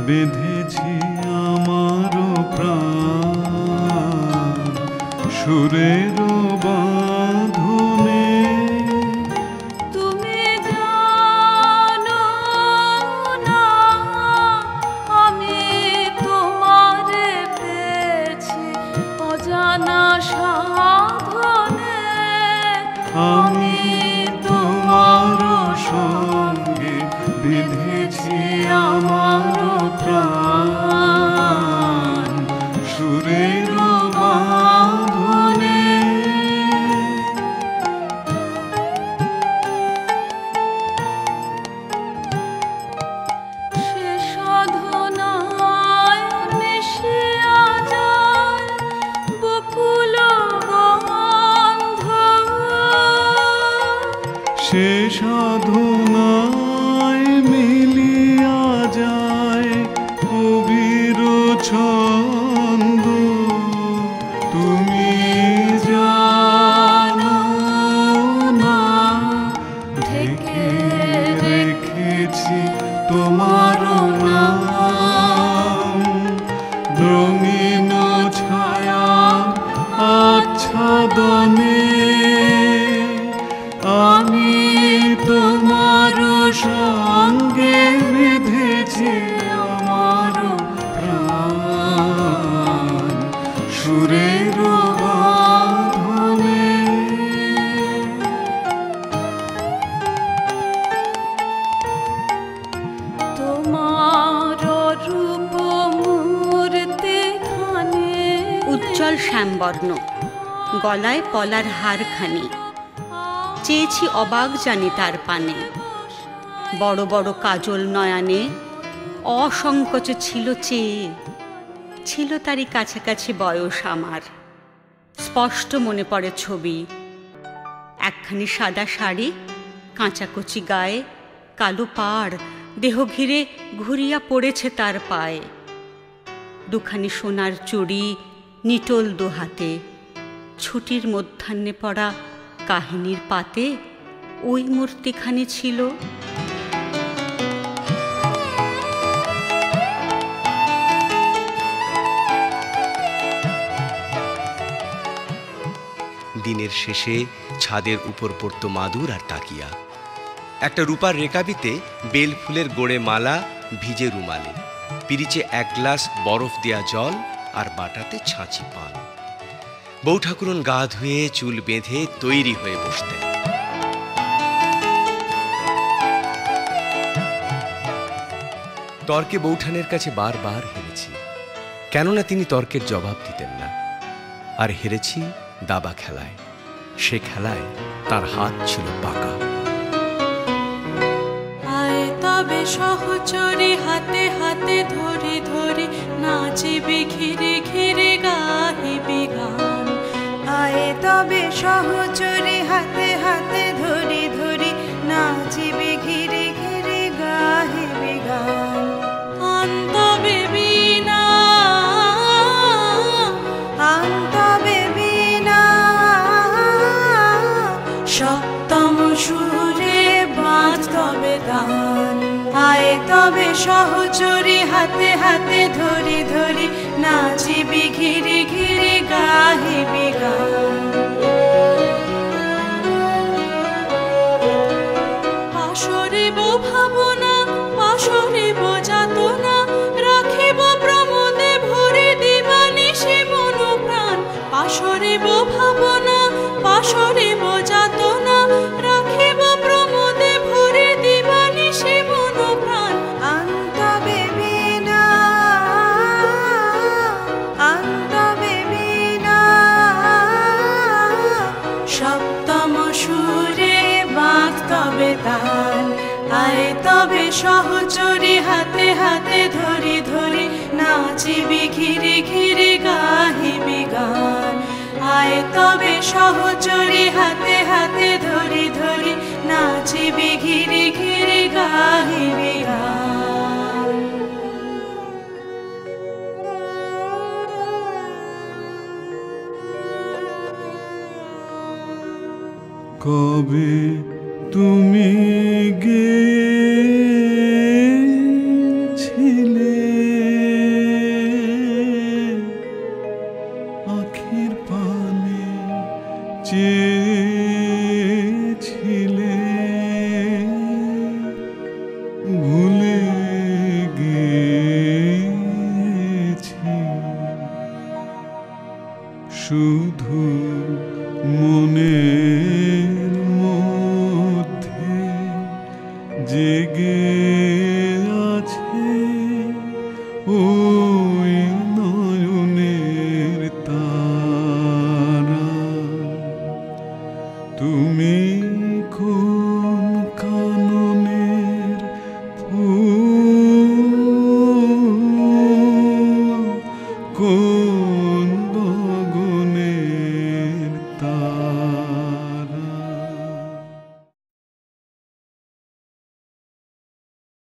বেঁধেছি আমারও প্রাণ সুরের বাঁধনে। তুমি জানো না আমি তোমারে পেয়েছি অজানা সাধনে। আমি তোমারও সঙ্গে বেঁধেছি আমারও প্রাণ সুরের বাঁধনে। সে সাধনায় মিশিয়া যায় বকুল গন্ধ। সে সাধনায় মিলিয়া যায় কবির ছন্দ। তুমি জানো না ঢেকে রেখেছি তোমার নাম রঙিন ছায়া আচ্ছাদনে। আমি তোমার সঙ্গে বেঁধেছি আমার প্রাণ সুরের বাঁধনে। তোমার রূপ মূর্তি খানে উজ্জ্বল শ্যামবর্ণ, গলায় পলার হারখানি। চেয়েছি অবাক জানি তার পানে। বড় বড় কাজল নয়নে অসংকোচ ছিল চেয়ে। ছিল তারই কাছাকাছি বয়স আমার। স্পষ্ট মনে পড়ে ছবি। একখানি সাদা শাড়ি, কাঁচাকচি গায়ে, কালো পাড় দেহ ঘিরে ঘুরিয়া পড়েছে তার পায়ে। দুখানি সোনার চুড়ি নিটোল দুহাতে। ছুটির মধ্যাহ্নে পড়া কাহিনীর পাতে ওই মূর্তিখানি ছিল। দিনের শেষে ছাদের উপর পড়তো মাদুর আর তাকিয়া। একটা রূপার রেকাবিতে বেল ফুলের গোড়ে মালা ভিজে রুমালে, পিরিচে এক গ্লাস বরফ দেয়া জল আর বাটাতে ছাঁচি পান। বউ ঠাকুরন গা ধুয়ে চুল বেঁধে তৈরি হয়ে বসতেন। তর্কে বৌঠানের কাছে বারবার হেরেছি, কেননা তিনি তর্কের জবাব দিতেন না। আর হেরেছি দাবা খেলায়। সে খেলায় তার হাত ছিল পাকা। আয় তবে সহচরে হাতে হাতে ধরে ধরে নাচিবি ঘিরে ঘিরে গাহিবি গান। আয় তবে সহচরে হাতে হাতে ধরে ধরে নাচিবি ঘিরে ঘিরে গাহিবি গান। অন্তবে বিনা অন্তবে বিনা সপ্তম সুরে বাঁধবে গান। আয় তবে সহচরে হাতে হাতে ধরে ধরে নাচিবি ঘিরে ঘিরে গাহিবি গান। পাশরিব ভাবনা পাশরিব যাতনা রাখিব প্রমোদে ভরে দিবানিশি মন প্রাণ। পাশরিব ভাবনা পাশরিব যাতনা রাখিব প্রমোদে ভরে দিবানিশি মন প্রাণ। অন্তবে বিনা অন্তবে বিনা সপ্তম সুরে বাঁধবে তান। আয় তবে সহচরে হাতে হাতে ধরে ধরে নাচিবি ঘিরে ঘিরে গাহিবি গান। আয় তবে সহচরে হাতে হাতে ধরে ধরে নাচিবি ঘিরে ঘিরে গাহিবি গান। কবে তুমি গেছিলে শুধু মনের মধ্যে জেগে আছে ওই নয়নের তারা। তুমি কোন কাননের ফুল, কোন